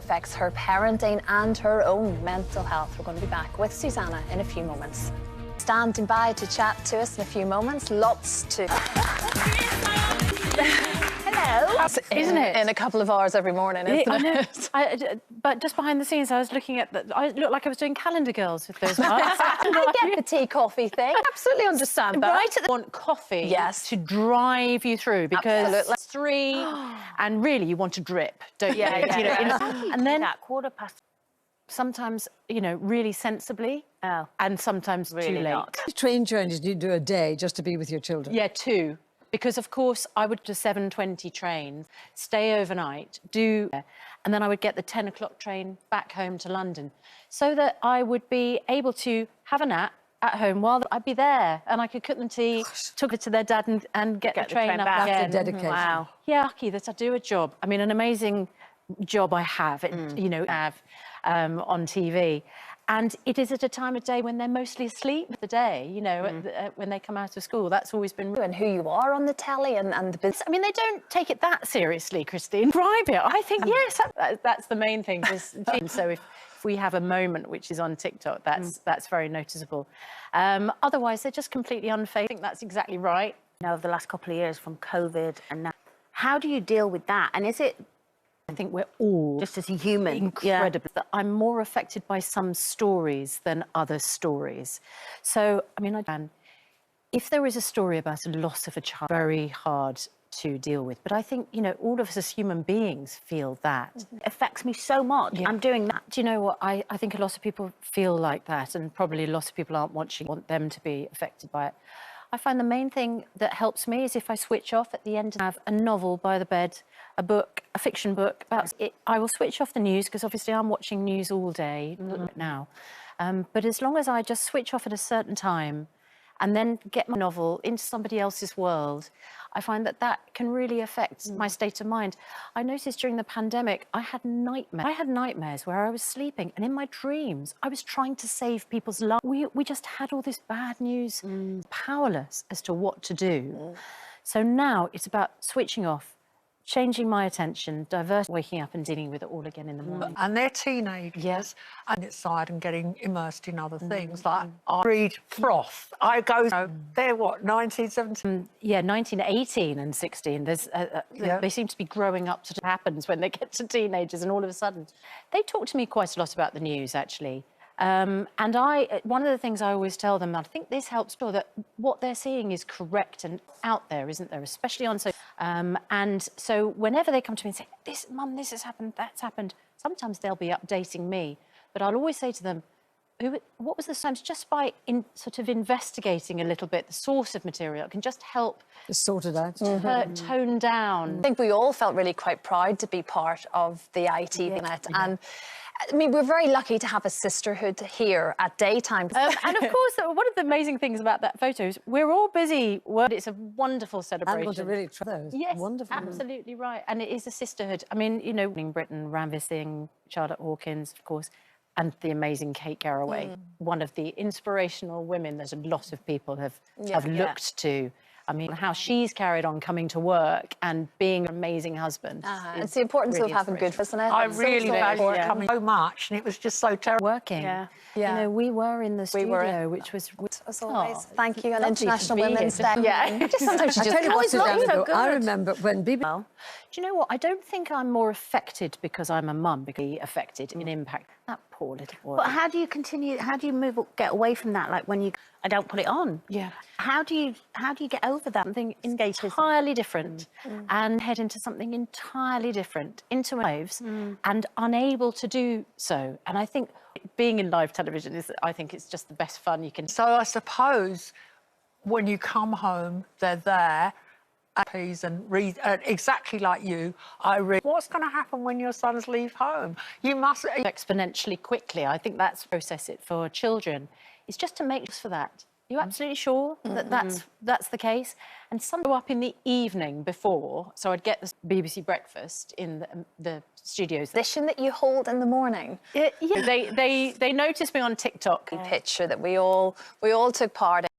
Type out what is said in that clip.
affects her parenting and her own mental health. We're going to be back with Susanna in a few moments. Standing by to chat to us in a few moments. Lots to... Hello. Isn't it? In a couple of hours every morning, isn't it? But just behind the scenes, I was looking at I looked like I was doing Calendar Girls with those masks. I get the tea, coffee thing. I absolutely understand that. Right at the want coffee to drive you through because it's 3 and really you want to drip, don't you? Yeah. You know, and then that 1:15. sometimes, you know, really sensibly and sometimes Really too late. not. Train journeys do you do a day just to be with your children? Yeah, 2. Because, of course, I would do 7:20 train, stay overnight, and then I would get the 10 o'clock train back home to London so that I would be able to have a nap at home while I'd be there and I could cook them tea, took it to their dad and get the train up back. again. That's the dedication. Wow. Yeah, lucky that I do a job. I mean, an amazing job I have, you know, on TV. And it is at a time of day when they're mostly asleep the day, you know, when they come out of school. That's always been... And who you are on the telly and the business. I mean, they don't take it that seriously, Christine. Private, I think, yes, that's the main thing. So if we have a moment which is on TikTok, that's very noticeable. Otherwise, they're just completely unfazed. I think that's exactly right. You know, over the last couple of years from COVID and now, how do you deal with that? And is it... I think we're all just as a human, incredible. That I'm more affected by some stories than other stories. So, I mean, if there is a story about a loss of a child, very hard to deal with. But I think, you know, all of us as human beings feel that. It affects me so much. I'm doing that. Do you know what? I think a lot of people feel like that, and probably a lot of people aren't want them to be affected by it. I find the main thing that helps me is if I switch off at the end and have a novel by the bed, a book, a fiction book about it. I will switch off the news because obviously I'm watching news all day now. But as long as I just switch off at a certain time and then get my novel into somebody else's world, I find that that can really affect my state of mind. I noticed during the pandemic, I had nightmares. I had nightmares where I was sleeping and in my dreams, I was trying to save people's lives. We just had all this bad news, powerless as to what to do. So now it's about switching off, changing my attention, waking up and dealing with it all again in the morning. And they're teenagers, and inside and getting immersed in other things. Like I read Froth. I go, they're what, 19, 17? Yeah, 19, 18 and 16. There's, they seem to be growing up to what happens when they get to teenagers, and all of a sudden. They talk to me quite a lot about the news, actually. And one of the things I always tell them, and I think this helps people, that what they're seeing is correct and out there, isn't there? Especially on social. And so whenever they come to me and say, "This, Mum, this has happened, that's happened," sometimes they'll be updating me, but I'll always say to them, what was the times? Just by sort of investigating a little bit the source of material, it can just help sort it out, tone down. I think we all felt really quite proud to be part of the ITVNet, and I mean, we're very lucky to have a sisterhood here at daytime. And of course, one of the amazing things about that photo is we're all busy. It's a wonderful celebration. I'm going to really try those. Yes, wonderful. Absolutely right. And it is a sisterhood. I mean, you know, in Britain, Ranvir Singh, Charlotte Hawkins, of course, and the amazing Kate Garraway, one of the inspirational women that a lot of people have looked to. I mean, how she's carried on coming to work and being an amazing husband. It's the importance of having good, isn't it? I really value it coming so much, and it was just so terrible. Working. You know, we were in the studio, which was... As always. Thank you, on lovely International to be Women's Day. here. Yeah. Sometimes you just can't. I remember when BBC... Well, do you know what? I don't think I'm more affected because I'm a mum, because affected in impact. That poor little boy. But how do you continue, how do you get away from that? Like when I don't put it on. Yeah. How do you get over that? Something entirely different and head into something entirely different, into our lives, and unable to do so. And I think being in live television I think it's just the best fun you can. So I suppose when you come home, they're there, and read exactly like you. I read. What's going to happen when your sons leave home? You must exponentially quickly. I think that's process it for children. It's just to make for that. You're absolutely sure that that's the case? And some go up in the evening before, so I'd get the BBC breakfast in the studios. Position that you hold in the morning. Yeah, they noticed me on TikTok. Picture that we all took part in.